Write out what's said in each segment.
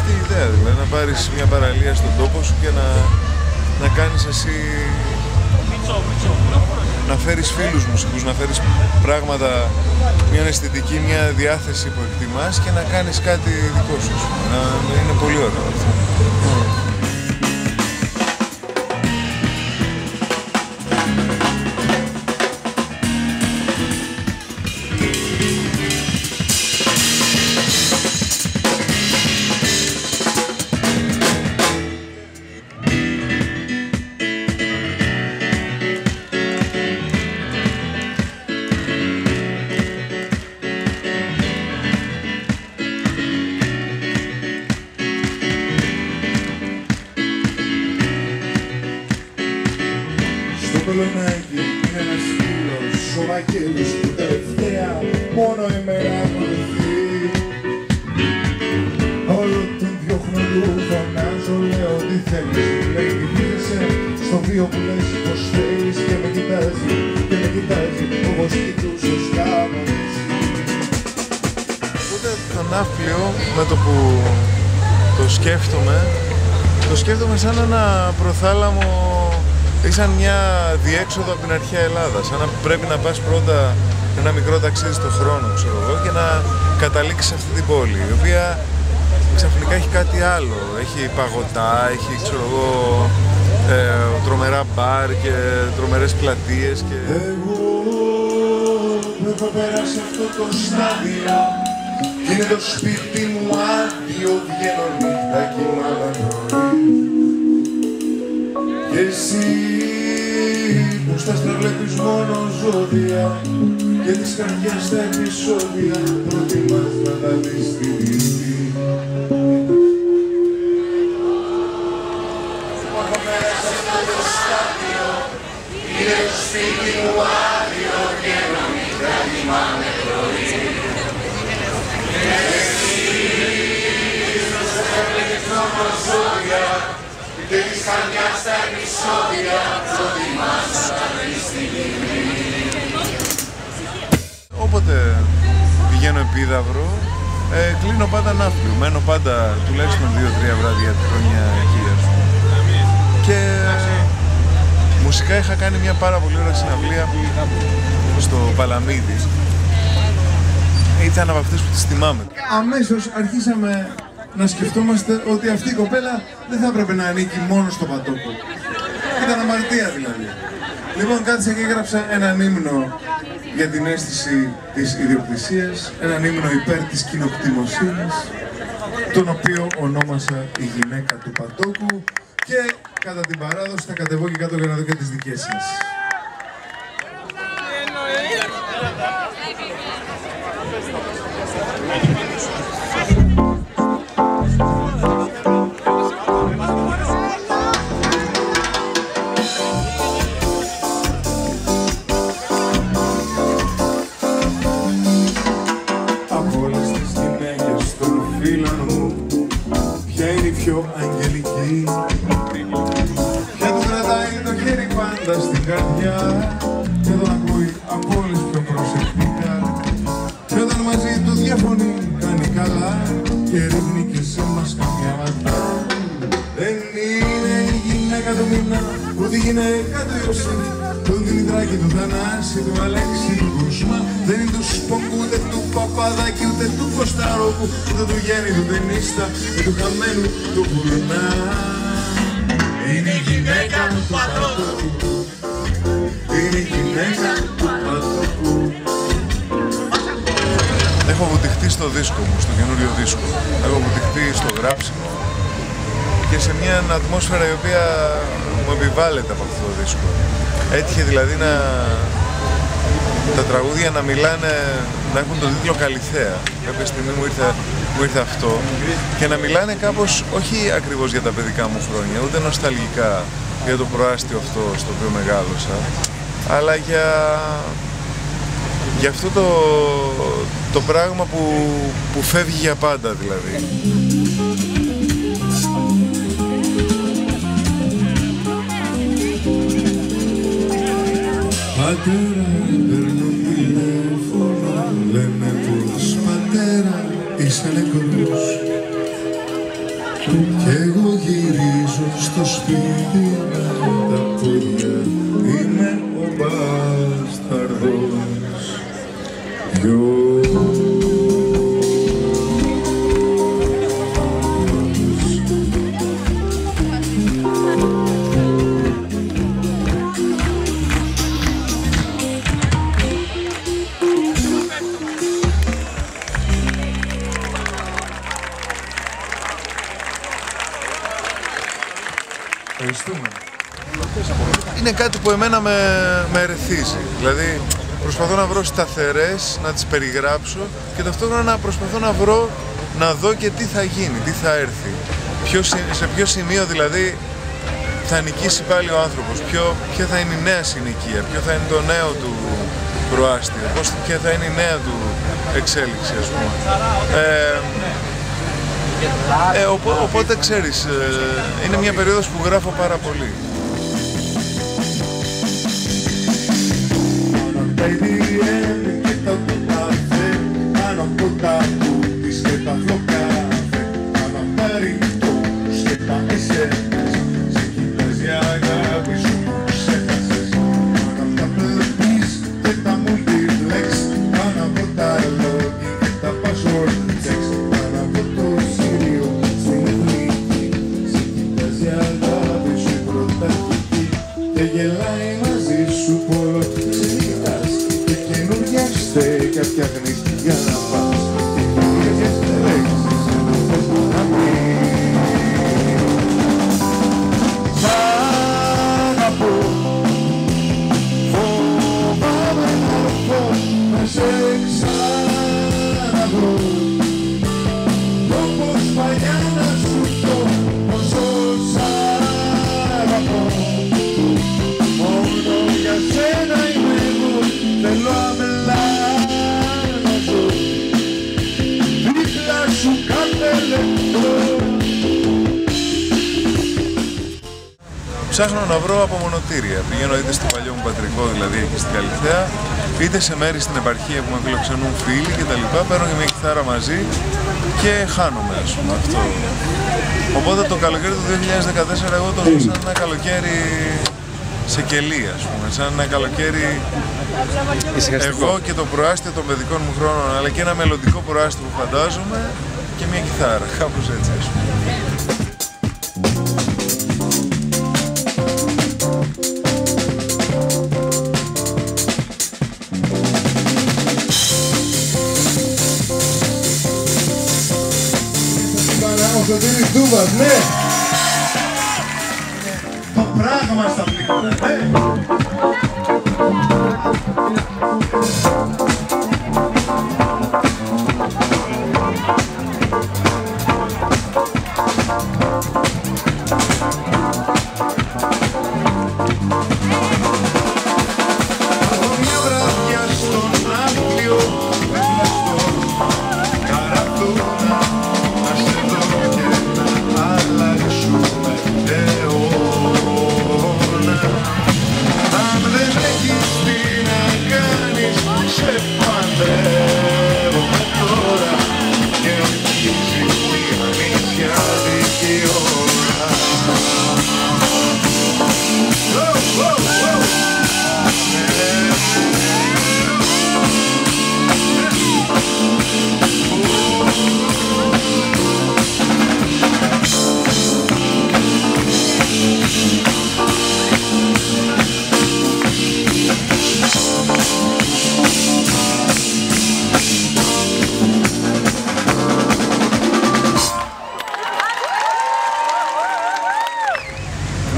αυτή η ιδέα, δηλαδή να πάρεις μια παραλία στον τόπο σου και να κάνεις εσύ, να φέρεις φίλους μουσικούς, να φέρεις πράγματα, μια αισθητική, μια διάθεση που εκτιμάς και να κάνεις κάτι δικό σου. Είναι πολύ ωραίο αυτό. Κολονάκι είναι ένας φίλος, ο Βαγγέλης που τελευταία μόνο ημέρα ακολουθεί. Όλο τον διώχνω του φωνάζω, λέω τι θέλεις, μου λέει γυρίσε στο βίο που λες πως θέλεις και με κοιτάζει όπως κοιτούσες κάποτε. Οπότε το Ναύπλιο, με το που το σκέφτομαι σαν ένα προθάλαμο ή σαν μια διέξοδο από την αρχαία Ελλάδα, σαν να πρέπει να πας πρώτα ένα μικρό ταξίδι στον χρόνο, ξέρω εγώ, και να καταλήξεις σε αυτή την πόλη, η οποία ξαφνικά έχει κάτι άλλο. Έχει παγωτά, έχει, ξέρω εγώ, τρομερά μπαρ και τρομερές πλατείες και... Εγώ έχω περάσει αυτό το στάδιο κι είναι το σπίτι μου άδειο, βγαίνω νύχτα κοιμάμαι πρωί. Και εσύ που στα άστρα βλέπεις μόνο ζώδια και της καρδιάς τα επεισόδια προτιμάς να τα δεις στη δύση. Έχω πέρασει αυτό το στάδιο, είναι το σπίτι μου άδειο και νύχτα κοιμάμαι πρωί. Και εσύ που στα άστρα βλέπεις μόνο ζώδια και της καρδιάς τα επεισόδια προτιμάς να βρεις στη γη. Όποτε πηγαίνω επίδαυρο, κλείνω πάντα Ναύπλιο. Μένω πάντα τουλάχιστον 2-3 βράδια τη χρονιά εκεί, ας πούμε. Και μουσικά είχα κάνει μια πάρα πολύ ωραία συναυλία στο Παλαμίδι. Ήταν από αυτές που τις θυμάμαι. Αμέσως αρχίσαμε να σκεφτόμαστε ότι αυτή η κοπέλα δεν θα έπρεπε να ανήκει μόνο στο Πατόκο. Ήταν αμαρτία δηλαδή. Λοιπόν, κάτσα και έγραψα έναν ύμνο για την αίσθηση της ιδιοκτησίας, έναν ύμνο υπέρ της κοινοκτημοσύνης, τον οποίο ονόμασα η γυναίκα του Πατόκου και κατά την παράδοση θα κατεβώ και κάτω για να δω και τις δικές σας. Ποια είναι η πιο αγγελική, ποια του κρατάει το χέρι πάντα στην καρδιά και τον ακούει από όλες πιο προσεκτικά και όταν μαζί του διαφωνεί κάνει καλά και ρίχνει και σε μας καμιά ματιά. Δεν είναι η γυναίκα του μήνα, ούτε η γυναίκα του Ιωσήφ, του Δημητράκη, του Θανάση, του Αλέξη, του Κουσμά. Δεν είναι του Σπόκου, ούτε του Παπαδάκη, ούτε του Κωσταρόπου, ούτε του Γέννη, του Τενίστα, ούτε του Χαμένου, του Βουρνά. Είναι η γυναίκα του Πατόκου. Είναι η γυναίκα του Πατόκου. Έχω βουτυχτεί στο δίσκο μου, στο καινούριο δίσκο. Έχω βουτυχτεί στο γράψιμο και σε μια ατμόσφαιρα η οποία μου επιβάλλεται από αυτό το δίσκο. Έτυχε δηλαδή τα τραγούδια να μιλάνε, να έχουν τον τίτλο Καλυθέα. Κάποια στιγμή μου ήρθε αυτό και να μιλάνε κάπως, όχι ακριβώς για τα παιδικά μου χρόνια, ούτε νοσταλγικά για το προάστιο αυτό στο οποίο μεγάλωσα, αλλά για αυτό το πράγμα που φεύγει για πάντα δηλαδή. Πατέρα, παίρνω τηλέφωνο, λένε πως πατέρα είσαι νεκρός. σπίτι με τα πόδια, είμαι ο μπάσταρδος. Ευχαριστούμε. Είναι κάτι που εμένα με ερεθίζει. Δηλαδή προσπαθώ να βρω σταθερές, να τις περιγράψω και ταυτόχρονα να προσπαθώ να δω και τι θα γίνει, τι θα έρθει. Σε ποιο σημείο δηλαδή θα νικήσει πάλι ο άνθρωπος, ποια θα είναι η νέα συνοικία, ποιο θα είναι το νέο του προάστιο, ποια θα είναι η νέα του εξέλιξη, ας πούμε. Οπότε ξέρεις, είναι μια περίοδος που γράφω πάρα πολύ. Και γελάει μαζί σου πολλό ξενυχτάς και καινούργια στέκια φτιάχνεις για να πας και καινούργιες λέξεις να θες να πεις. Σ' αγαπώ, φοβάμαι να πω να σε ξαναδώ, όπως παλιά να σου πω πόσο σ' αγαπώ. Σένα είμαι εγώ, θέλω απλά να ζω δίπλα σου κάθε λεπτό. Ψάχνω να βρω απομονωτήρια. Πηγαίνω είτε στο παλιό μου πατρικό, δηλαδή εκεί στην Καλυθέα, είτε σε μέρη στην επαρχία που με φιλοξενούν φίλοι κτλ. Παίρνω και μια κιθάρα μαζί και χάνομαι, ας πούμε, αυτό. Οπότε το καλοκαίρι του 2014 εγώ το ζω σαν ένα καλοκαίρι σε κελί, ας πούμε, σαν ένα καλοκαίρι εγώ και το προάστιο των παιδικών μου χρόνων, αλλά και ένα μελλοντικό προάστιο που φαντάζομαι και μια κιθάρα, κάπως έτσι, ας πούμε. Ο Σωτήρης Ντούβας, ναι! Το πράγμα στα πλήκτρα, ναι! Μια βραδιά στον Άγγλιο, δίπλα στο Καρατούνα, να σε δω και να αλλάξουμε αιώνα. Αν δεν έχεις τι να κάνεις, σε παντρεύω τώρα και αρχίζει η ανησιάδικη ώρα.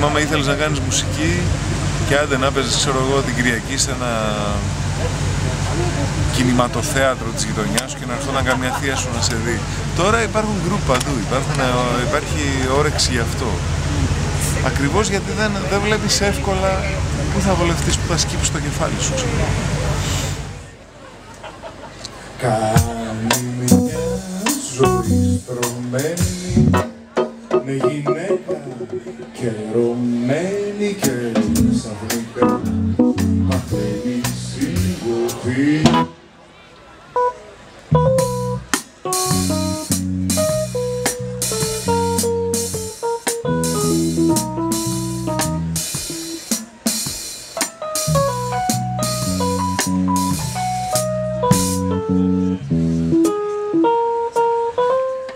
Θυμάμαι ήθελες να κάνεις μουσική και άντε να παίζεις, ξέρω εγώ, την Κυριακή σε ένα κινηματοθέατρο της γειτονιάς σου και να ερχόταν καμιά θεία σου να σε δει. Τώρα υπάρχουν γκρουπ παντού, υπάρχει όρεξη γι' αυτό. Ακριβώς γιατί δεν βλέπεις εύκολα πού θα βολευτείς, πού θα σκύψεις το κεφάλι σου, ξέρω. Κάνει μια ζωή στρωμένη με γυναίκα και ρωμένη και ξαφνικά παθαίνει συγκοπή.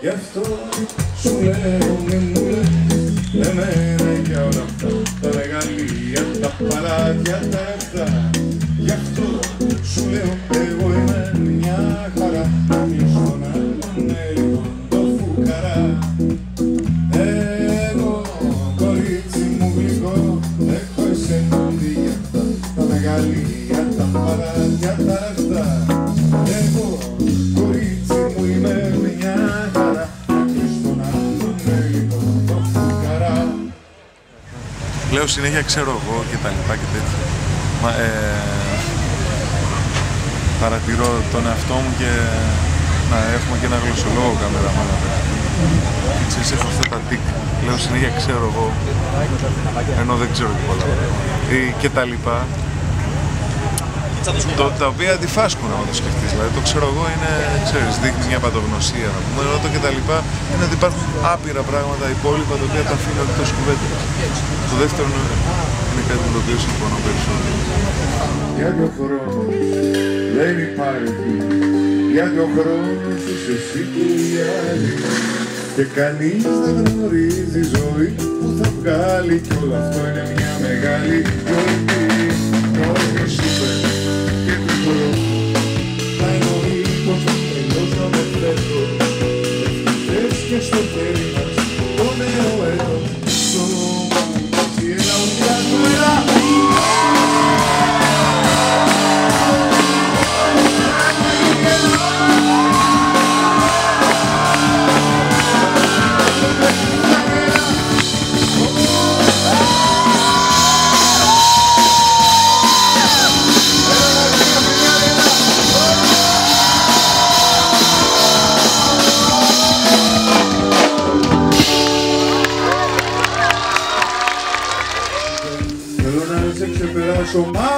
Γι' αυτό σου λέω μη μου λες εμένα για όλα αυτά τα μεγαλεία, τα παλάτια, τα λεφτά. Γι' αυτό σου λέω εγώ είμαι μια χαρά, να κλείσω να είναι λοιπόν το φουκαρά. Εγώ κορίτσι μου γλυκό έχω εσένα για αυτά τα μεγαλεία, τα παλάτια, τα λεφτά. Εγώ κορίτσι μου είμαι μια χαρά, να κλείσω να είναι λοιπόν το φουκαρά. Λέω συνέχεια ξέρω εγώ και τα λοιπά και τέτοια. Παρατηρώ τον εαυτό μου και να έχουμε και ένα γλωσσολόγο καμεραμάν απέναντι. Και ξέρεις, έχω αυτά τα τικ. Λέω συνέχεια ξέρω εγώ, ενώ δεν ξέρω και πολλά και τα λοιπά. Τα οποία αντιφάσκουν άμα το σκεφτείς. Δηλαδή το ξέρω εγώ είναι, ξέρεις, δείχνει μια παντογνωσία να πούμε, ενώ το και τα λοιπά είναι ότι υπάρχουν άπειρα πράγματα υπόλοιπα τα οποία τα αφήνω εκτός κουβέντας. Το δεύτερο είναι κάτι με το οποίο συμφωνώ περισσότερο. Γιατί ο χρόνος δεν υπάρχει, γιατί ο χρόνος είσαι εσύ που γυάλει και κανείς δεν γνωρίζει ζωή που θα βγάλει κι όλο αυτό είναι μια μεγάλη γιορτή. Όμως είπε και του χρόνου θα εννοεί πως θα τελειώσαμε φέτος ευτυχές και στο χέρι μας το νέο έτος. Στο μάτσι έλα ουδιά του έλα. Θέλω να σε ξεπεράσω, μα